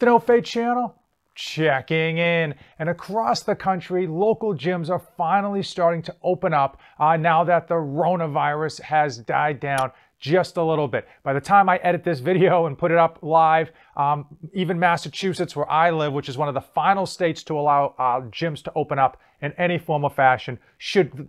The No Fade channel, checking in. And across the country, local gyms are finally starting to open up now that the coronavirus has died down just a little bit. By the time I edit this video and put it up live, even Massachusetts, where I live, which is one of the final states to allow gyms to open up in any form of fashion,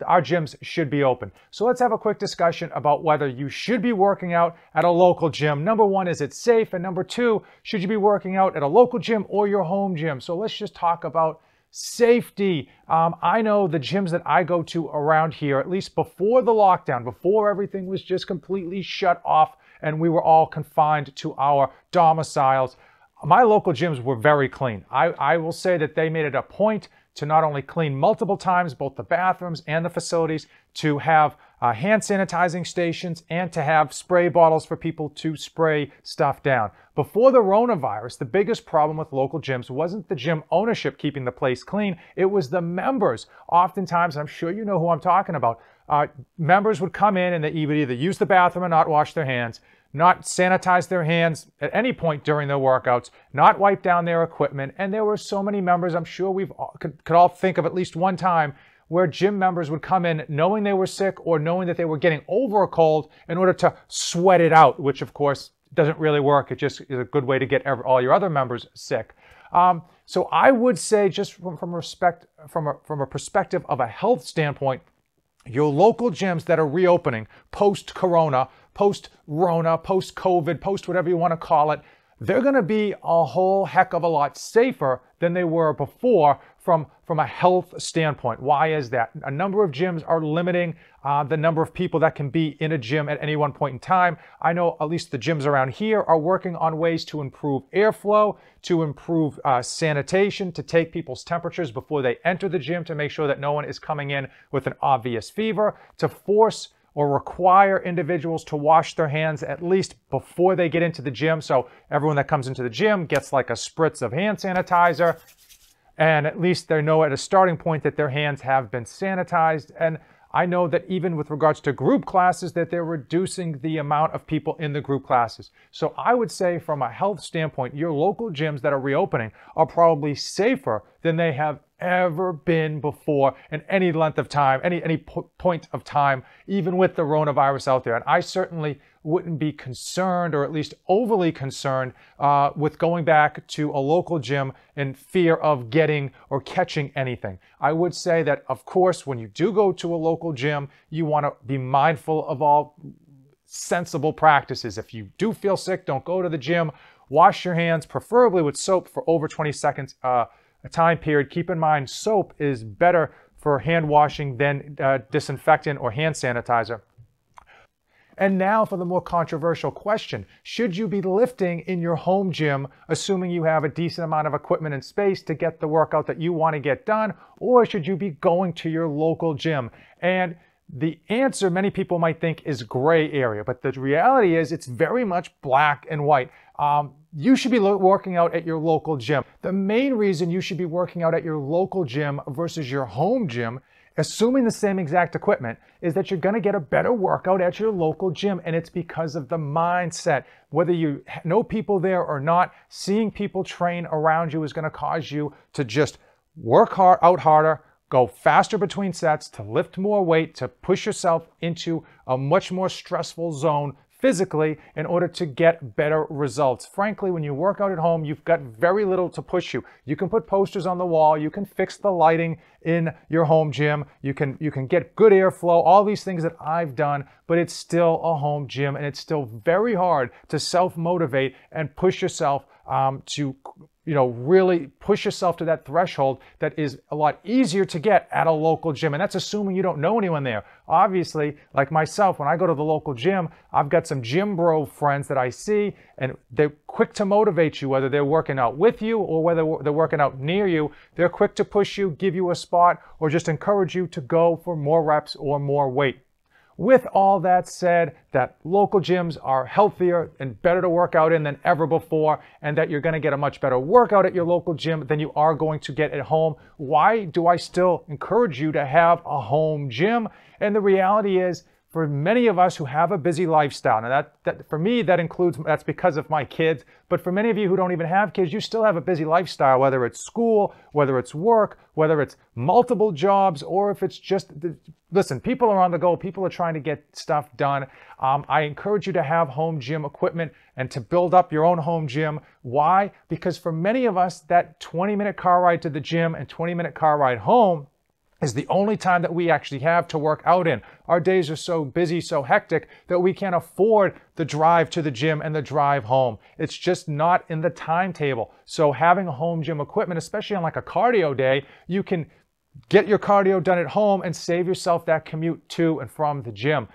our gyms should be open. So let's have a quick discussion about whether you should be working out at a local gym. Number one, is it safe? And number two, should you be working out at a local gym or your home gym? So let's just talk about safety. I know the gyms that I go to around here, at least before the lockdown, before everything was just completely shut off and we were all confined to our domiciles, my local gyms were very clean. I will say that they made it a point to not only clean multiple times, both the bathrooms and the facilities, to have hand sanitizing stations and to have spray bottles for people to spray stuff down. Before the coronavirus, the biggest problem with local gyms wasn't the gym ownership keeping the place clean, it was the members. Oftentimes, I'm sure you know who I'm talking about, members would come in and they would either use the bathroom or not wash their hands, not sanitize their hands at any point during their workouts, not wipe down their equipment. And there were so many members, I'm sure we could all think of at least one time where gym members would come in knowing they were sick or knowing that they were getting over a cold in order to sweat it out, which of course doesn't really work. It just is a good way to get all your other members sick. So I would say, just from a perspective of a health standpoint, your local gyms that are reopening post-corona, post-rona, post-COVID, post whatever you want to call it, they're going to be a whole heck of a lot safer than they were before from a health standpoint. Why is that? A number of gyms are limiting the number of people that can be in a gym at any one point in time. I know at least the gyms around here are working on ways to improve airflow, to improve sanitation, to take people's temperatures before they enter the gym to make sure that no one is coming in with an obvious fever, to force or require individuals to wash their hands at least before they get into the gym. So everyone that comes into the gym gets like a spritz of hand sanitizer, and at least they know at a starting point that their hands have been sanitized. And I know that even with regards to group classes, that they're reducing the amount of people in the group classes. So I would say from a health standpoint, your local gyms that are reopening are probably safer than they have ever been before in any length of time, any point of time, even with the coronavirus out there. And I certainly wouldn't be concerned, or at least overly concerned, with going back to a local gym in fear of getting or catching anything. I would say that, of course, when you do go to a local gym, you want to be mindful of all sensible practices. If you do feel sick, don't go to the gym. Wash your hands, preferably with soap, for over 20 seconds a time period. Keep in mind, soap is better for hand washing than disinfectant or hand sanitizer. And now for the more controversial question. Should you be lifting in your home gym, assuming you have a decent amount of equipment and space to get the workout that you want to get done, or should you be going to your local gym? And the answer, many people might think, is gray area, but the reality is it's very much black and white. You should be working out at your local gym. The main reason you should be working out at your local gym versus your home gym, assuming the same exact equipment, is that you're going to get a better workout at your local gym, and it's because of the mindset. Whether you know people there or not, seeing people train around you is going to cause you to just work out harder, go faster between sets, to lift more weight, to push yourself into a much more stressful zone physically in order to get better results. Frankly, when you work out at home, you've got very little to push you. You can put posters on the wall, you can fix the lighting in your home gym, you can get good airflow, all these things that I've done, but it's still a home gym, and it's still very hard to self-motivate and push yourself to really push yourself to that threshold that is a lot easier to get at a local gym. And that's assuming you don't know anyone there. Obviously, like myself, when I go to the local gym, I've got some gym bro friends that I see, and they're quick to motivate you, whether they're working out with you or whether they're working out near you. They're quick to push you, give you a spot, or just encourage you to go for more reps or more weight. With all that said, that local gyms are healthier and better to work out in than ever before, and that you're going to get a much better workout at your local gym than you are going to get at home. Why do I still encourage you to have a home gym? And the reality is, For many of us who have a busy lifestyle, now that for me, that's because of my kids, but for many of you who don't even have kids, you still have a busy lifestyle, whether it's school, whether it's work, whether it's multiple jobs, or if it's just, listen, people are on the go, people are trying to get stuff done. I encourage you to have home gym equipment and to build up your own home gym. Why? Because for many of us, that 20-minute car ride to the gym and 20-minute car ride home is the only time that we actually have to work out in. Our days are so busy, so hectic, that we can't afford the drive to the gym and the drive home. It's just not in the timetable. So having a home gym equipment, especially on like a cardio day, you can get your cardio done at home and save yourself that commute to and from the gym.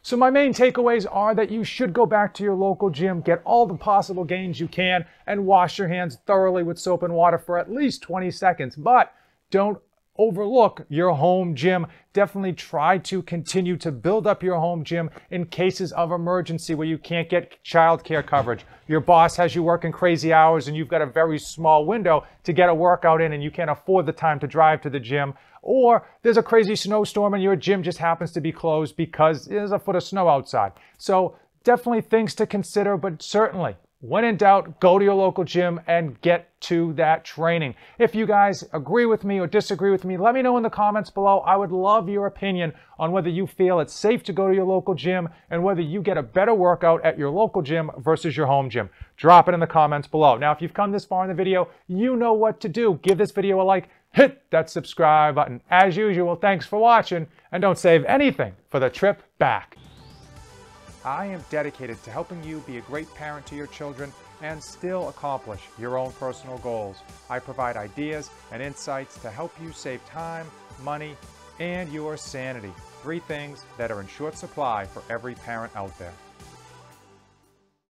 So my main takeaways are that you should go back to your local gym, get all the possible gains you can, and wash your hands thoroughly with soap and water for at least 20 seconds. But don't overlook your home gym. Definitely try to continue to build up your home gym in cases of emergency where you can't get childcare coverage. Your boss has you working crazy hours and you've got a very small window to get a workout in and you can't afford the time to drive to the gym. Or there's a crazy snowstorm and your gym just happens to be closed because there's a foot of snow outside. So definitely things to consider, but certainly, when in doubt, go to your local gym and get to that training. If you guys agree with me or disagree with me, let me know in the comments below. I would love your opinion on whether you feel it's safe to go to your local gym and whether you get a better workout at your local gym versus your home gym. Drop it in the comments below. Now, if you've come this far in the video, you know what to do. Give this video a like, hit that subscribe button. As usual, thanks for watching, and don't save anything for the trip back. I am dedicated to helping you be a great parent to your children and still accomplish your own personal goals. I provide ideas and insights to help you save time, money, and your sanity. 3 things that are in short supply for every parent out there.